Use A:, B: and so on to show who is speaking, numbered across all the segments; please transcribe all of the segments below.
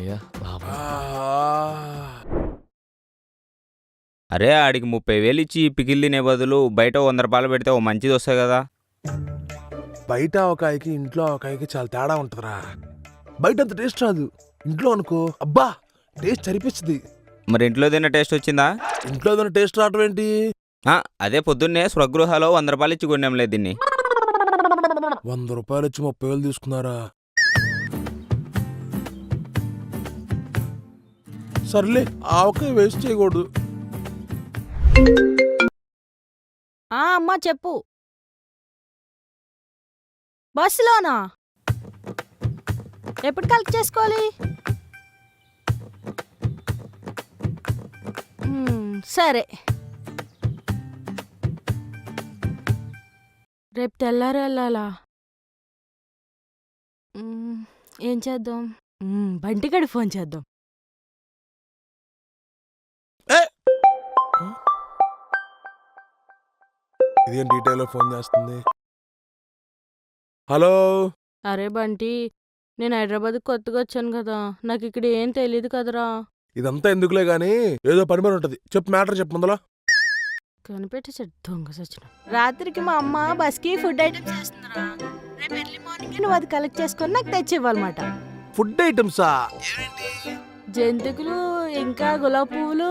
A: అమ్మయ్య లాభం.
B: అరే ఆడికి 30,000 ఇచ్చి పికిల్ తినే బదులు బయట 100 రూపాయలు పెడితే ఓ మంచిది వస్తాయి కదా.
C: బయట ఆవకాయకి ఇంట్లో ఆవకాయకి చాలా తేడా ఉంటుందిరా. బయట అంత టేస్ట్ రాదు, ఇంట్లో అనుకో అబ్బా టేస్ట్ సరిపిస్తుంది.
B: మరి ఇంట్లో తిన్న టేస్ట్ వచ్చిందా?
C: ఇంట్లో ఏదైనా టేస్ట్ రావడం ఏంటి?
B: అదే పొద్దున్నే స్వగృహలో 100 రూపాయలు ఇచ్చి కొన్నాంలే దీన్ని.
C: 100 రూపాయలు ఇచ్చి 30,000 తీసుకున్నారా? సర్లే ఆవకాయ వేస్ట్ చేయకూడదు.
D: అమ్మా చెప్పు. బస్సులోనా? ఎప్పుడు కలెక్ట్ చేసుకోవాలి? సరే రేపు తెల్లారి వెళ్ళాలా? ఏం చేద్దాం? బంటిగడి ఫోన్ చేద్దాం.
C: ఇదేం డీటెయిల్ ఫోన్ చేస్తుంది? హలో.
D: అరే బంటి, నేను హైదరాబాద్ కొత్తగా వచ్చాను కదా, నాకు ఇక్కడ ఏం తెలియదు కదరా.
C: ఇదంతా ఎందుకులే గానీ ఏదో పని పని ఉంటది, చెప్పు మ్యాటర్ చెప్పు ముందలా.
D: కనిపెట్టేసాడు దొంగ సచిన. రాత్రికి మా అమ్మ బస్కి ఫుడ్ ఐటమ్స్ చేస్తుందిరా. రేపు ఎర్లీ మార్నింగ్ నువ్వు అది కలెక్ట్ చేసుకొని నాకు తెచ్చి ఇవ్వాలన్నమాట.
C: ఫుడ్ ఐటమ్సా?
D: జంతికలు ఇంకా గులాబీ పువ్వులు,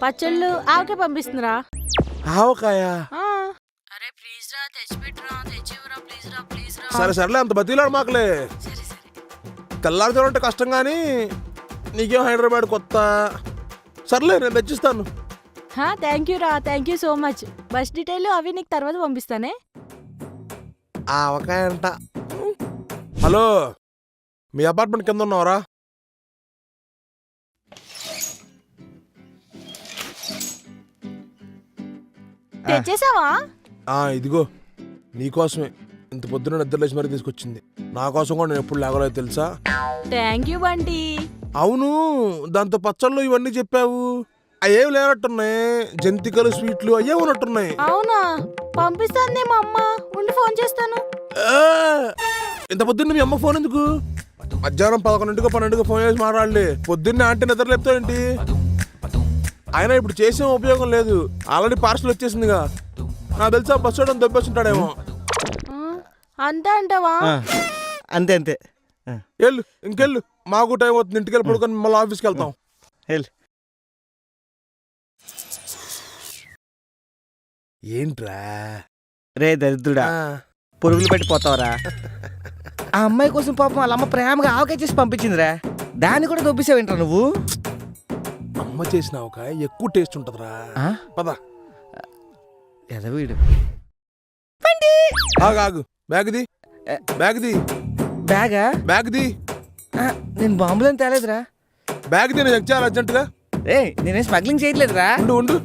D: పచ్చళ్ళు, ఆవకాయ పంపిస్తుందిరా.
C: ఆవకాయ?
D: అరే ప్లీజ్ రా, తెచ్చిపెట్టురా, తెచ్చివ్వరా, ప్లీజ్ రా, ప్లీజ్ రా.
C: సరే సర్లే, అంత బతిలాడు మాకులే. తెల్లారుజాలంటే కష్టం కానీ నీకేం హైదరాబాద్ కొత్త. సర్లే నేను తెచ్చిస్తాను.
D: థ్యాంక్ యూ రా, thank you so much. Bus detail అవి నీకు తర్వాత పంపిస్తానే.
C: ఆవకాయ అంట. హలో, మీ అపార్ట్మెంట్ కింద ఉన్నావరా?
D: తెచ్చేసావా?
C: ఇదిగో నీకోసమే ఇంత పొద్దున నిద్రలేసి మరీ తీసుకొచ్చింది. నా కోసం కూడా నేను ఎప్పుడు లేగలేదు తెలుసా.
D: Thank you Bunty.
C: అవును, దాంతో పచ్చళ్ళు ఇవన్నీ చెప్పావు, అయ్యేవి లేనట్టున్నాయి. జంతికలు స్వీట్లు అయ్యే ఉన్నట్టున్నాయి.
D: అవునా? పంపిస్తాను మా అమ్మ, ఉండి ఫోన్ చేస్తాను.
C: ఇంత పొద్దున్న మీ అమ్మ ఫోన్ ఎందుకు? మధ్యాహ్నం 11 12 ఫోన్ చేసి మాట్లాడలే. పొద్దున్నే ఆంటీ నిద్ర లేపుతావేంటి? అయినా ఇప్పుడు చేసే ఉపయోగం లేదు, ఆల్రెడీ పార్సల్ వచ్చేసిందిగా. నాకు తెలుసా బస్ చూడడం దొబ్బేస్తుంటాడేమో.
D: అంతే అంటావా?
E: అంతే అంతే.
C: వెళ్ళు, ఇంకెళ్ళు, మాకు టైం అవుతుంది. ఇంటికి వెళ్ళి పడుకొని మళ్ళీ ఆఫీస్కి వెళ్తాం. ఏంట్రా
E: రే దరిద్రుడా, పురుగులు పెట్టిపోతావరా. ఆ అమ్మాయి కోసం పాపం వాళ్ళ అమ్మ ప్రేమగా ఆవకాయ చేసి పంపించిందిరా, దాన్ని కూడా దొబ్బేసావేంట్రా నువ్వు?
C: అమ్మ చేసిన ఆవకాయ ఎక్కువ టేస్ట్ ఉంటదిరా. పద.
E: ఎదవీడు.
C: ఆగు, బ్యాగ్ది బ్యాగ్ది
E: బ్యాగా?
C: బ్యాగ్ది.
E: నేను బాంబులని తేలేదురా.
C: బ్యాగ్ది నేను చెక్ చేయాలి అర్జెంటుగా.
E: నేనేం స్మగ్లింగ్ చేయట్లేదురా.
C: ఉండు